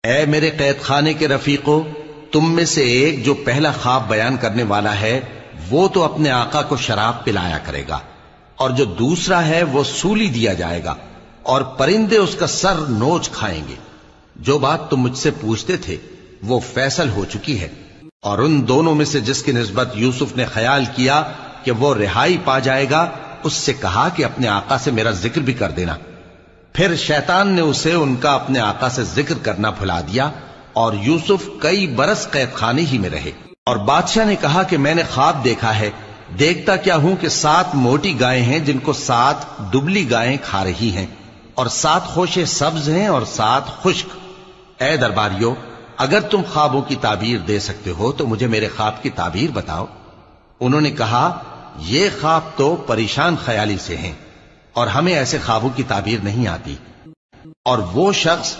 اے میرے قید خانے کے رفیقو، تم میں سے ایک جو پہلا خواب بیان کرنے والا ہے وہ تو اپنے آقا کو شراب پلایا کرے گا، اور جو دوسرا ہے وہ سولی دیا جائے گا اور پرندے اس کا سر نوچ کھائیں گے۔ جو بات تم مجھ سے پوچھتے تھے وہ فیصل ہو چکی ہے۔ اور ان دونوں میں سے جس کی نسبت یوسف نے خیال کیا کہ وہ رہائی پا جائے گا، اس سے کہا کہ اپنے آقا سے میرا ذکر بھی کر دینا۔ پھر شیطان نے اسے ان کا اپنے آقا سے ذکر کرنا بھلا دیا، اور یوسف کئی برس قید خانے ہی میں رہے۔ اور بادشاہ نے کہا کہ میں نے خواب دیکھا ہے، دیکھتا کیا ہوں کہ 7 موٹی گائیں ہیں جن کو 7 دبلی گائیں کھا رہی ہیں، اور 7 خوشے سبز ہیں اور 7 خشک۔ اے درباریو، اگر تم خوابوں کی تعبیر دے سکتے ہو تو مجھے میرے خواب کی تعبیر بتاؤ۔ انہوں نے کہا، یہ خواب تو پریشان خیالی سے ہیں اور ہمیں ایسے خوابوں کی تعبیر نہیں آتی۔ اور وہ شخص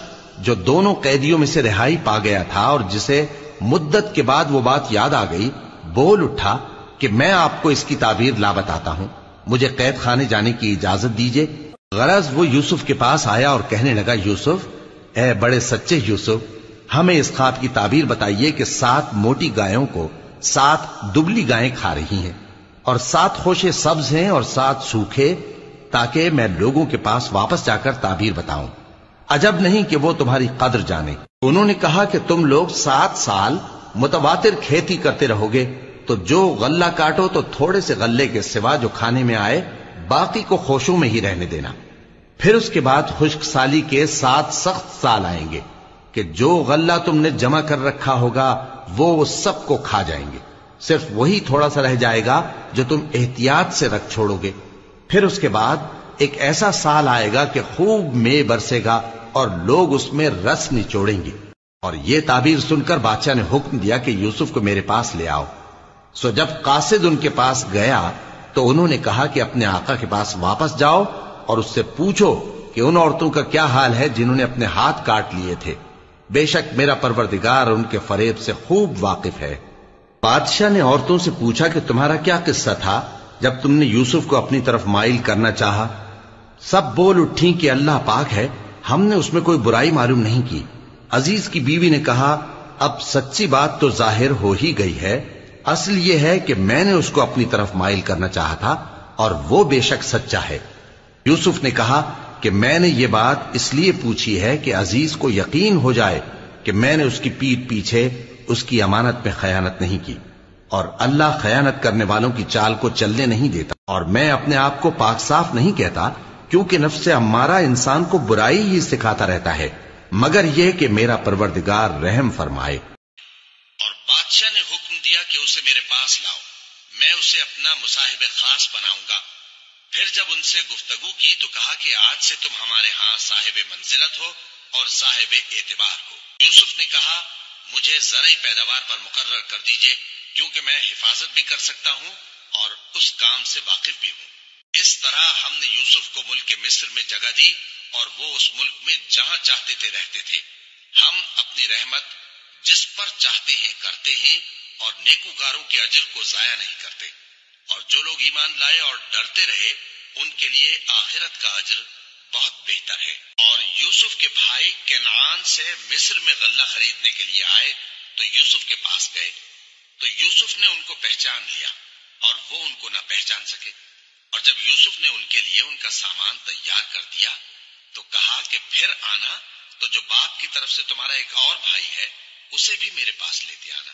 جو دونوں قیدیوں میں سے رہائی پا گیا تھا اور جسے مدت کے بعد وہ بات یاد آ گئی، بول اٹھا کہ میں آپ کو اس کی تعبیر لا بتاتا ہوں، مجھے قید خانے جانے کی اجازت دیجیے۔ غرض وہ یوسف کے پاس آیا اور کہنے لگا، یوسف، اے بڑے سچے یوسف، ہمیں اس خواب کی تعبیر بتائیے کہ 7 موٹی گایوں کو 7 دبلی گائیں کھا رہی ہیں، اور 7 خوشے سبز ہیں اور 7 سوکھے، تاکہ میں لوگوں کے پاس واپس جا کر تعبیر بتاؤں۔ عجب نہیں کہ وہ تمہاری قدر جانے۔ انہوں نے کہا کہ تم لوگ 7 سال متواتر کھیتی کرتے رہو گے، تو جو غلہ کاٹو تو تھوڑے سے غلے کے سوا جو کھانے میں آئے باقی کو خوشوں میں ہی رہنے دینا۔ پھر اس کے بعد خشک سالی کے 7 سخت سال آئیں گے کہ جو غلہ تم نے جمع کر رکھا ہوگا وہ سب کو کھا جائیں گے، صرف وہی تھوڑا سا رہ جائے گا جو تم احتیاط سے رکھ چھوڑو گے۔ پھر اس کے بعد ایک ایسا سال آئے گا کہ خوب مے برسے گا اور لوگ اس میں رس نچوڑیں گے۔ اور یہ تعبیر سن کر بادشاہ نے حکم دیا کہ یوسف کو میرے پاس لے آؤ۔ سو جب قاصد ان کے پاس گیا تو انہوں نے کہا کہ اپنے آقا کے پاس واپس جاؤ اور اس سے پوچھو کہ ان عورتوں کا کیا حال ہے جنہوں نے اپنے ہاتھ کاٹ لیے تھے، بے شک میرا پروردگار ان کے فریب سے خوب واقف ہے۔ بادشاہ نے عورتوں سے پوچھا کہ تمہارا کیا قصہ تھا جب تم نے یوسف کو اپنی طرف مائل کرنا چاہا؟ سب بول اٹھیں کہ اللہ پاک ہے، ہم نے اس میں کوئی برائی معلوم نہیں کی۔ عزیز کی بیوی نے کہا، اب سچی بات تو ظاہر ہو ہی گئی ہے، اصل یہ ہے کہ میں نے اس کو اپنی طرف مائل کرنا چاہا تھا اور وہ بے شک سچا ہے۔ یوسف نے کہا کہ میں نے یہ بات اس لیے پوچھی ہے کہ عزیز کو یقین ہو جائے کہ میں نے اس کی پیٹھ پیچھے اس کی امانت میں خیانت نہیں کی، اور اللہ خیانت کرنے والوں کی چال کو چلنے نہیں دیتا، اور میں اپنے آپ کو پاک صاف نہیں کہتا، کیونکہ نفس امارہ انسان کو برائی ہی سکھاتا رہتا ہے، مگر یہ کہ میرا پروردگار رحم فرمائے۔ اور بادشاہ نے حکم دیا کہ اسے میرے پاس لاؤ، میں اسے اپنا مصاحب خاص بناؤں گا۔ پھر جب ان سے گفتگو کی تو کہا کہ آج سے تم ہمارے ہاں صاحب منزلت ہو اور صاحب اعتبار ہو۔ یوسف نے کہا، مجھے زرعی پیداوار پر مقرر کر دیجئے، کیونکہ میں حفاظت بھی کر سکتا ہوں اور اس کام سے واقف بھی ہوں۔ اس طرح ہم نے یوسف کو ملک مصر میں جگہ دی اور وہ اس ملک میں جہاں چاہتے تھے رہتے تھے۔ ہم اپنی رحمت جس پر چاہتے ہیں کرتے ہیں اور نیکوکاروں کے اجر کو ضائع نہیں کرتے، اور جو لوگ ایمان لائے اور ڈرتے رہے ان کے لیے آخرت کا اجر بہت بہتر ہے۔ اور یوسف کے بھائی کنعان سے مصر میں غلہ خریدنے کے لیے آئے تو یوسف کے پاس گئے، تو یوسف نے ان کو پہچان لیا اور وہ ان کو نہ پہچان سکے۔ اور جب یوسف نے ان کے لیے ان کا سامان تیار کر دیا تو کہا کہ پھر آنا تو جو باپ کی طرف سے تمہارا ایک اور بھائی ہے اسے بھی میرے پاس لیتے آنا۔